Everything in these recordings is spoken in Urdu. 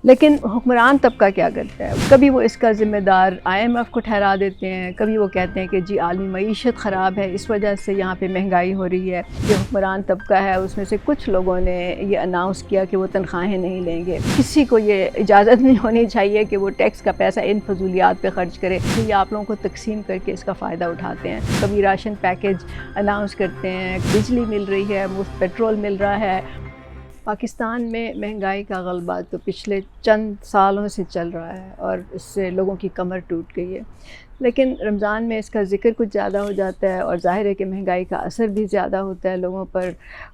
لیکن حکمران طبقہ کیا کرتا ہے؟ کبھی وہ اس کا ذمہ دار IMF کو ٹھہرا دیتے ہیں، کبھی وہ کہتے ہیں کہ جی عالمی معیشت خراب ہے، اس وجہ سے یہاں پہ مہنگائی ہو رہی ہے۔ جو حکمران طبقہ ہے اس میں سے کچھ لوگوں نے یہ اناؤنس کیا کہ وہ تنخواہیں نہیں لیں گے۔ کسی کو یہ اجازت نہیں ہونی چاہیے کہ وہ ٹیکس کا پیسہ ان فضولیات پہ خرچ کرے، یہ آپ لوگوں کو تقسیم کر کے اس کا فائدہ اٹھاتے ہیں۔ کبھی راشن پیکج اناؤنس کرتے ہیں، بجلی مل رہی ہے، مفت پیٹرول مل رہا ہے۔ پاکستان میں مہنگائی کا غلبہ تو پچھلے چند سالوں سے چل رہا ہے اور اس سے لوگوں کی کمر ٹوٹ گئی ہے، لیکن رمضان میں اس کا ذکر کچھ زیادہ ہو جاتا ہے اور ظاہر ہے کہ مہنگائی کا اثر بھی زیادہ ہوتا ہے لوگوں پر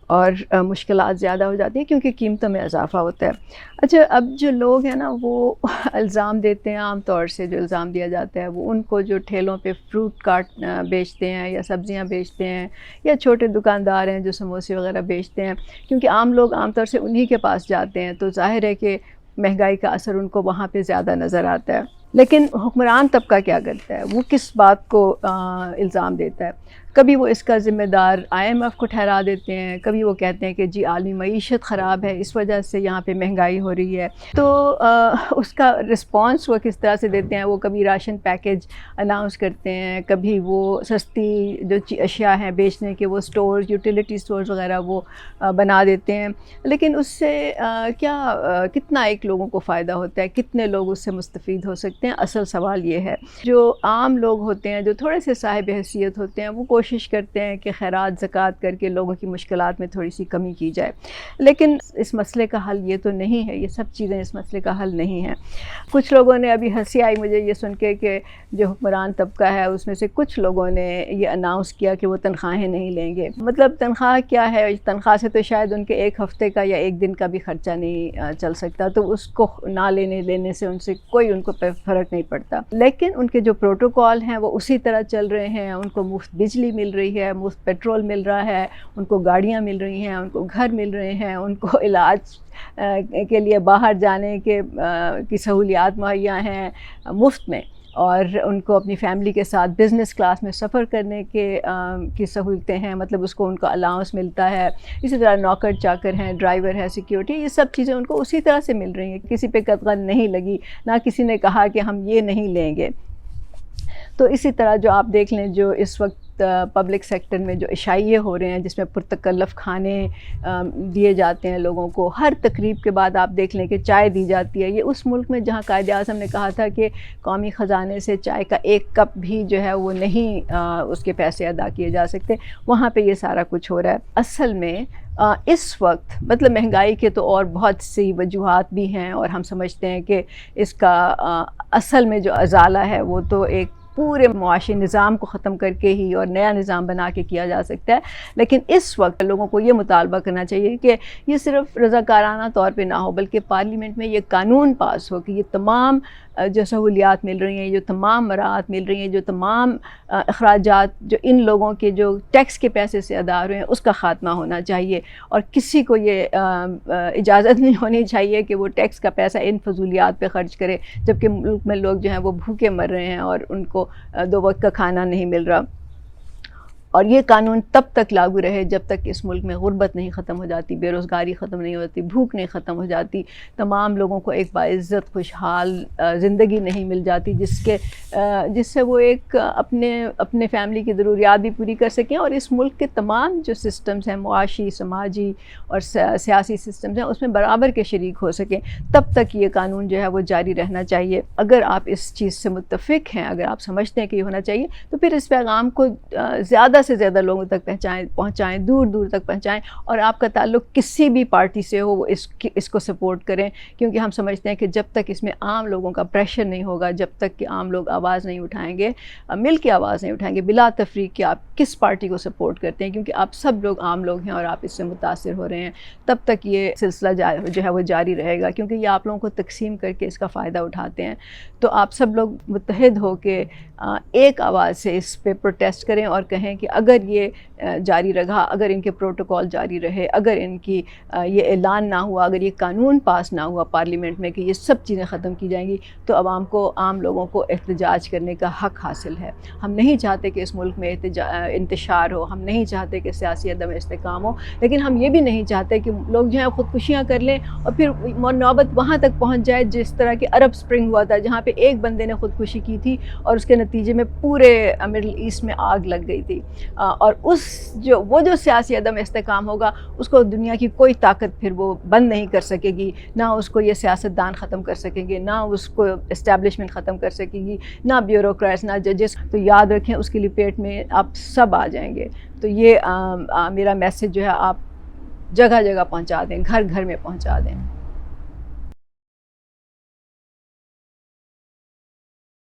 اور مشکلات زیادہ ہو جاتی ہیں کیونکہ قیمتوں میں اضافہ ہوتا ہے۔ اچھا، اب جو لوگ ہیں نا وہ الزام دیتے ہیں، عام طور سے جو الزام دیا جاتا ہے وہ ان کو جو ٹھیلوں پہ فروٹ کاٹ بیچتے ہیں یا سبزیاں بیچتے ہیں یا چھوٹے دکاندار ہیں جو سموسے وغیرہ بیچتے ہیں، کیونکہ عام لوگ عام طور سے انہی کے پاس جاتے ہیں تو ظاہر ہے کہ مہنگائی کا اثر ان کو وہاں پہ زیادہ نظر آتا ہے۔ لیکن حکمران طبقہ کیا کرتا ہے؟ وہ کس بات کو الزام دیتا ہے؟ کبھی وہ اس کا ذمہ دار IMF کو ٹھہرا دیتے ہیں، کبھی وہ کہتے ہیں کہ جی عالمی معیشت خراب ہے، اس وجہ سے یہاں پہ مہنگائی ہو رہی ہے۔ تو اس کا رسپانس وہ کس طرح سے دیتے ہیں؟ وہ کبھی راشن پیکج اناؤنس کرتے ہیں، کبھی وہ سستی جو اشیاء ہیں بیچنے کے وہ سٹورز، یوٹیلیٹی سٹورز وغیرہ وہ بنا دیتے ہیں، لیکن اس سے کتنا ایک لوگوں کو فائدہ ہوتا ہے، کتنے لوگ اس سے مستفید ہو سکتے ہیں؟ اصل سوال یہ ہے۔ جو عام لوگ ہوتے ہیں، جو تھوڑے سے صاحب حیثیت ہوتے ہیں، وہ کوشش کرتے ہیں کہ خیرات زکوٰۃ کر کے لوگوں کی مشکلات میں تھوڑی سی کمی کی جائے، لیکن اس مسئلے کا حل یہ تو نہیں ہے، یہ سب چیزیں اس مسئلے کا حل نہیں ہیں۔ کچھ لوگوں نے ابھی ہنسی آئی مجھے یہ سن کے کہ جو حکمران طبقہ ہے اس میں سے کچھ لوگوں نے یہ اناؤنس کیا کہ وہ تنخواہیں نہیں لیں گے۔ مطلب تنخواہ کیا ہے؟ تنخواہ سے تو شاید ان کے ایک ہفتے کا یا ایک دن کا بھی خرچہ نہیں چل سکتا، تو اس کو نہ لینے سے ان سے کوئی ان کو فرق نہیں پڑتا، لیکن ان کے جو پروٹوکول ہیں وہ اسی طرح چل رہے ہیں۔ ان کو مفت بجلی مل رہی ہے، مفت پیٹرول مل رہا ہے، ان کو گاڑیاں مل رہی ہیں، ان کو گھر مل رہے ہیں، ان کو علاج کے لیے باہر جانے کی سہولیات مہیا ہیں مفت میں، اور ان کو اپنی فیملی کے ساتھ بزنس کلاس میں سفر کرنے کی سہولتیں ہیں، مطلب اس کو ان کو الاؤنس ملتا ہے۔ اسی طرح نوکر چاکر ہیں، ڈرائیور ہے، سیکیورٹی، یہ سب چیزیں ان کو اسی طرح سے مل رہی ہیں، کسی پہ قدغن نہیں لگی، نہ کسی نے کہا کہ ہم یہ نہیں لیں گے۔ تو اسی طرح جو آپ دیکھ لیں جو اس وقت پبلک سیکٹر میں جو عشائیے ہو رہے ہیں جس میں پرتکلف کھانے دیے جاتے ہیں لوگوں کو، ہر تقریب کے بعد آپ دیکھ لیں کہ چائے دی جاتی ہے۔ یہ اس ملک میں جہاں قائد اعظم نے کہا تھا کہ قومی خزانے سے چائے کا ایک کپ بھی جو ہے وہ نہیں اس کے پیسے ادا کیے جا سکتے، وہاں پہ یہ سارا کچھ ہو رہا ہے۔ اصل میں اس وقت مطلب مہنگائی کے تو اور بہت سی وجوہات بھی ہیں، اور ہم سمجھتے ہیں کہ اس کا اصل میں جو ازالہ ہے وہ تو ایک پورے معاشی نظام کو ختم کر کے ہی اور نیا نظام بنا کے کیا جا سکتا ہے، لیکن اس وقت لوگوں کو یہ مطالبہ کرنا چاہیے کہ یہ صرف رضاکارانہ طور پہ نہ ہو، بلکہ پارلیمنٹ میں یہ قانون پاس ہو کہ یہ تمام جو سہولیات مل رہی ہیں، جو تمام مراعات مل رہی ہیں، جو تمام اخراجات جو ان لوگوں کے جو ٹیکس کے پیسے سے ادا ہو رہے ہیں، اس کا خاتمہ ہونا چاہیے، اور کسی کو یہ اجازت نہیں ہونی چاہیے کہ وہ ٹیکس کا پیسہ ان فضولیات پہ خرچ کرے، جبکہ ملک میں لوگ جو ہیں وہ بھوکے مر رہے ہیں اور ان کو 2 وقت کا کھانا نہیں مل رہا۔ اور یہ قانون تب تک لاگو رہے جب تک اس ملک میں غربت نہیں ختم ہو جاتی، بے روزگاری ختم نہیں ہو جاتی، بھوک نہیں ختم ہو جاتی، تمام لوگوں کو ایک باعزت خوشحال زندگی نہیں مل جاتی جس سے وہ ایک اپنے فیملی کی ضروریات بھی پوری کر سکیں، اور اس ملک کے تمام جو سسٹمز ہیں، معاشی، سماجی اور سیاسی سسٹمز ہیں، اس میں برابر کے شریک ہو سکیں۔ تب تک یہ قانون جو ہے وہ جاری رہنا چاہیے۔ اگر آپ اس چیز سے متفق ہیں، اگر آپ سمجھتے ہیں کہ یہ ہونا چاہیے، تو پھر اس پیغام کو زیادہ سے زیادہ لوگوں تک پہنچائیں، دور دور تک پہنچائیں، اور آپ کا تعلق کسی بھی پارٹی سے ہو وہ اس کو سپورٹ کریں، کیونکہ ہم سمجھتے ہیں کہ جب تک اس میں عام لوگوں کا پریشر نہیں ہوگا، جب تک کہ عام لوگ آواز نہیں اٹھائیں گے، مل کے آواز نہیں اٹھائیں گے بلا تفریق کہ آپ کس پارٹی کو سپورٹ کرتے ہیں، کیونکہ آپ سب لوگ عام لوگ ہیں اور آپ اس سے متاثر ہو رہے ہیں، تب تک یہ سلسلہ جو ہے وہ جاری رہے گا، کیونکہ یہ آپ لوگوں کو تقسیم کر کے اس کا فائدہ اٹھاتے ہیں۔ تو آپ سب لوگ متحد ہو کے ایک آواز سے اس پہ پروٹیسٹ کریں اور کہیں کہ اگر یہ جاری رہا، اگر ان کے پروٹوکول جاری رہے، اگر ان کی یہ اعلان نہ ہوا، اگر یہ قانون پاس نہ ہوا پارلیمنٹ میں کہ یہ سب چیزیں ختم کی جائیں گی، تو عوام کو، عام لوگوں کو احتجاج احتجاج کرنے کا حق حاصل ہے. ہم نہیں چاہتے کہ اس ملک میں انتشار ہو, ہم نہیں چاہتے کہ سیاسی عدم استحکام ہو, لیکن ہم یہ بھی نہیں چاہتے کہ لوگ جو ہیں خودکشیاں کر لیں اور پھر نوبت وہاں تک پہنچ جائے جس طرح کہ عرب سپرنگ ہوا تھا, جہاں پہ ایک بندے نے خودکشی کی تھی اور اس کے نتیجے میں پورے مڈل ایسٹ میں آگ لگ گئی تھی. اور وہ جو سیاسی عدم استحکام ہوگا اس کو دنیا کی کوئی طاقت پھر وہ بند نہیں کر سکے گی, نہ اس کو یہ سیاستدان ختم کر سکیں گے, نہ اس کو اسٹیبلشمنٹ ختم کر سکے گی, نہ بیوروکریٹس, نہ ججز. تو یاد رکھیں اس کی لپیٹ میں آپ سب آ جائیں گے. تو یہ میرا میسج جو ہے آپ جگہ جگہ پہنچا دیں, گھر گھر میں پہنچا دیں.